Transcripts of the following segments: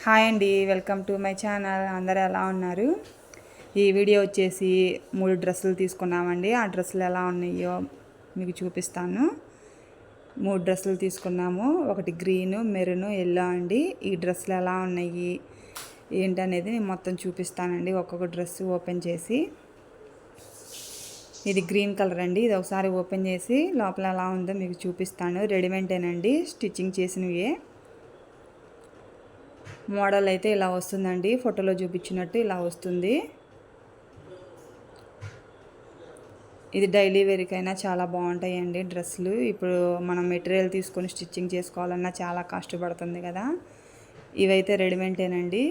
Hi అండి, welcome to my channel. అందరూ ఎలా ఉన్నారు? ఈ వీడియో వచ్చేసి 3 డ్రెస్సులు తీసుకున్నామండి. ఆ డ్రెస్సులు ఎలా ఉన్నాయో మీకు చూపిస్తాను. 3 డ్రెస్సులు తీసుకున్నాము. ఒకటి గ్రీను, మెరూను, ఎల్లో అండి. ఈ డ్రెస్సులు ఎలా ఉన్నాయి ఏంటనేది నేను మొత్తం చూపిస్తానండి, ఒక్కొక్క డ్రెస్సు ఓపెన్ చేసి. ఇది గ్రీన్ కలర్ అండి. ఇది ఒకసారి ఓపెన్ చేసి లోపల ఎలా ఉందో మీకు చూపిస్తాను. రెడీమేడేనండి, స్టిచ్చింగ్ చేసినవే. మోడల్ అయితే ఇలా వస్తుందండి, ఫోటోలో చూపించినట్టు ఇలా వస్తుంది. ఇది డైలీ వేర్కైనా చాలా బాగుంటాయండి డ్రెస్సులు. ఇప్పుడు మనం మెటీరియల్ తీసుకొని స్టిచ్చింగ్ చేసుకోవాలన్నా చాలా కష్టపడుతుంది కదా. ఇవైతే రెడీమేడేనండి.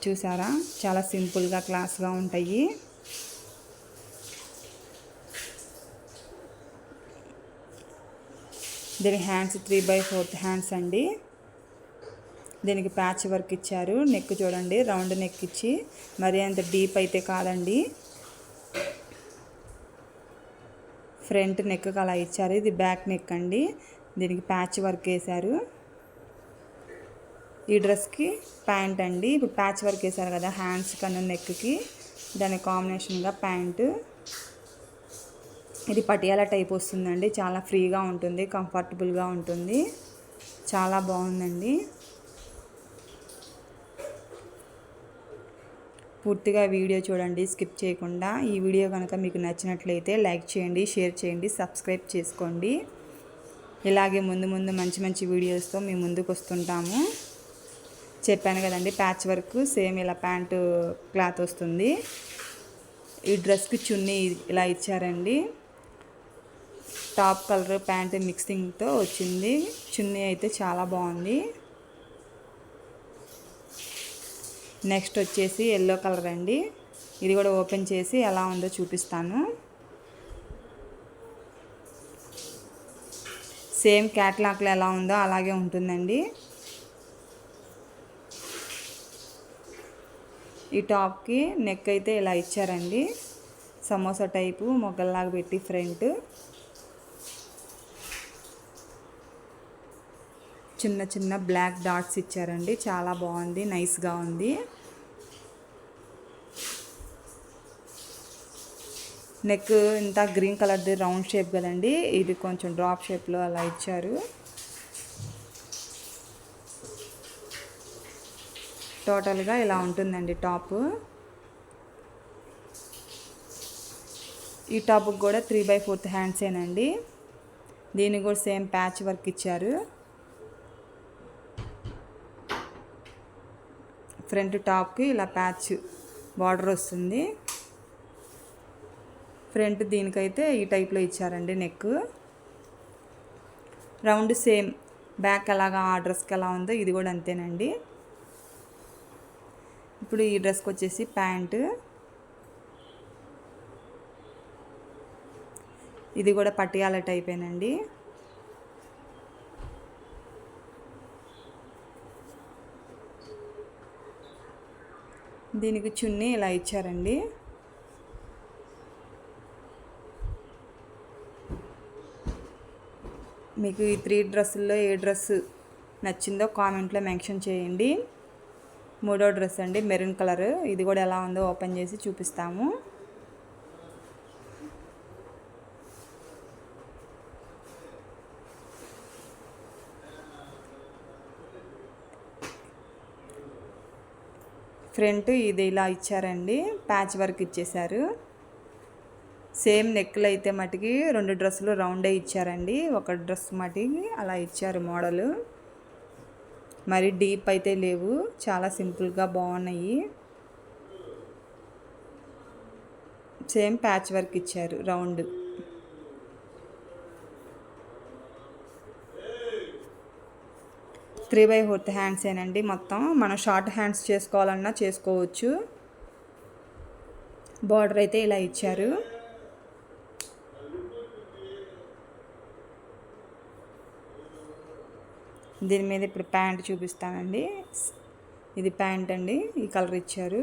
చూసారా, చాలా సింపుల్గా క్లాస్గా ఉంటాయి. దీని హ్యాండ్స్ 3/4 హ్యాండ్స్ అండి. దీనికి ప్యాచ్ వర్క్ ఇచ్చారు. నెక్ చూడండి, రౌండ్ నెక్ ఇచ్చి మరీ అంత డీప్ అయితే కాదండి. ఫ్రంట్ నెక్ అలా ఇచ్చారు. ఇది బ్యాక్ నెక్ అండి. దీనికి ప్యాచ్ వర్క్ వేశారు. ఈ డ్రెస్కి ప్యాంట్ అండి. ఇప్పుడు ప్యాచ్ వర్క్ వేశారు కదా హ్యాండ్స్ కన్నా నెక్కి, దాని కాంబినేషన్గా ప్యాంటు. ఇది పటియాలా టైప్ వస్తుందండి. చాలా ఫ్రీగా ఉంటుంది, కంఫర్టబుల్గా ఉంటుంది, చాలా బాగుందండి. పూర్తిగా వీడియో చూడండి, స్కిప్ చేయకుండా. ఈ వీడియో కనుక మీకు నచ్చినట్లయితే లైక్ చేయండి, షేర్ చేయండి, సబ్స్క్రైబ్ చేసుకోండి. ఇలాగే ముందు ముందు మంచి మంచి వీడియోస్తో మేము ముందుకు వస్తుంటాము. చెప్పాను కదండి, ప్యాచ్ వర్క్ సేమ్ ఇలా ప్యాంటు క్లాత్ వస్తుంది. ఈ డ్రెస్కి చున్నీ ఇలా ఇచ్చారండి. టాప్ కలర్ ప్యాంటు మిక్సింగ్తో వచ్చింది. చున్నీ అయితే చాలా బాగుంది. నెక్స్ట్ వచ్చేసి ఎల్లో కలర్ అండి. ఇది కూడా ఓపెన్ చేసి ఎలా ఉందో చూపిస్తాను. సేమ్ క్యాట్లాగ్లో ఎలా ఉందో అలాగే ఉంటుందండి. ఈ టాప్కి నెక్ అయితే ఇలా ఇచ్చారండి, సమోసా టైపు మొగ్గల్లాగా పెట్టి ఫ్రంట్ చిన్న చిన్న బ్లాక్ డాట్స్ ఇచ్చారండి. చాలా బాగుంది, నైస్గా ఉంది. నెక్ ఇంత గ్రీన్ కలర్ది రౌండ్ షేప్ కదండి, ఇది కొంచెం డ్రాప్ షేప్లో అలా ఇచ్చారు. టోటల్గా ఇలా ఉంటుందండి టాప్. ఈ టాప్కి కూడా 3/4 హ్యాండ్సేనండి. దీనికి కూడా సేమ్ ప్యాచ్ వర్క్ ఇచ్చారు. ఫ్రంట్ టాప్కి ఇలా ప్యాచ్ బార్డర్ వస్తుంది. ఫ్రంట్ దీనికైతే ఈ టైప్లో ఇచ్చారండి నెక్. రౌండ్ సేమ్ బ్యాక్ అలాగా ఆ డ్రెస్కి ఎలా ఉందో ఇది కూడా అంతేనండి. ఇప్పుడు ఈ డ్రెస్కి వచ్చేసి ప్యాంటు. ఇది కూడా పటియాలా టైపేనండి. దీనికి చున్నీ ఇలా ఇచ్చారండి. మీకు ఈ 3 డ్రెస్సుల్లో ఏ డ్రెస్ నచ్చిందో కామెంట్లో మెన్షన్ చేయండి. మూడో డ్రెస్ అండి, మెరూన్ కలర్. ఇది కూడా ఎలా ఉందో ఓపెన్ చేసి చూపిస్తాము. ఫ్రంట్ ఇది ఇలా ఇచ్చారండి, ప్యాచ్ వర్క్ ఇచ్చేశారు. సేమ్ నెక్లు అయితే మటుకి 2 డ్రెస్సులు రౌండే ఇచ్చారండి. ఒక డ్రెస్ మటుకి అలా ఇచ్చారు మోడలు. మరి డీప్ అయితే లేవు, చాలా సింపుల్గా బాగున్నాయి. సేమ్ ప్యాచ్ వర్క్ ఇచ్చారు రౌండ్. 3/4 హ్యాండ్సేనండి మొత్తం. మనం షార్ట్ హ్యాండ్స్ చేసుకోవాలన్నా చేసుకోవచ్చు. బార్డర్ అయితే ఇలా ఇచ్చారు. దీని మీద ఇప్పుడు ప్యాంట్ చూపిస్తానండి. ఇది ప్యాంట్ అండి, ఈ కలర్ ఇచ్చారు.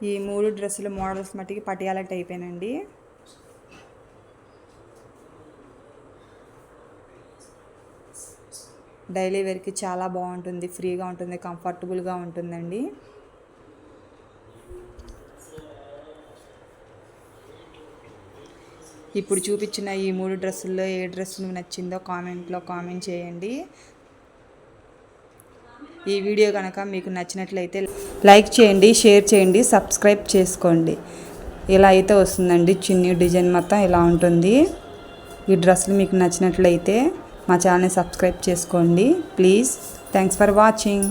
ఈ 3 డ్రెస్సుల మోడల్స్ మట్టికి పటియాలా టైపేనండి. డైలీ వేర్కి చాలా బాగుంటుంది, ఫ్రీగా ఉంటుంది, కంఫర్టబుల్గా ఉంటుందండి. ఇప్పుడు చూపించిన ఈ 3 డ్రెస్సుల్లో ఏ డ్రెస్ నచ్చిందో కామెంట్లో కామెంట్ చేయండి. ఈ వీడియో కనుక మీకు నచ్చినట్లయితే లైక్ చేయండి, షేర్ చేయండి, సబ్స్క్రైబ్ చేసుకోండి. ఇలా అయితే వస్తుందండి చున్నీ డిజైన్ మొత్తం ఇలా ఉంటుంది. ఈ డ్రెస్సులు మీకు నచ్చినట్లయితే మా ఛానల్ని సబ్స్క్రైబ్ చేసుకోండి ప్లీజ్. Thanks for watching.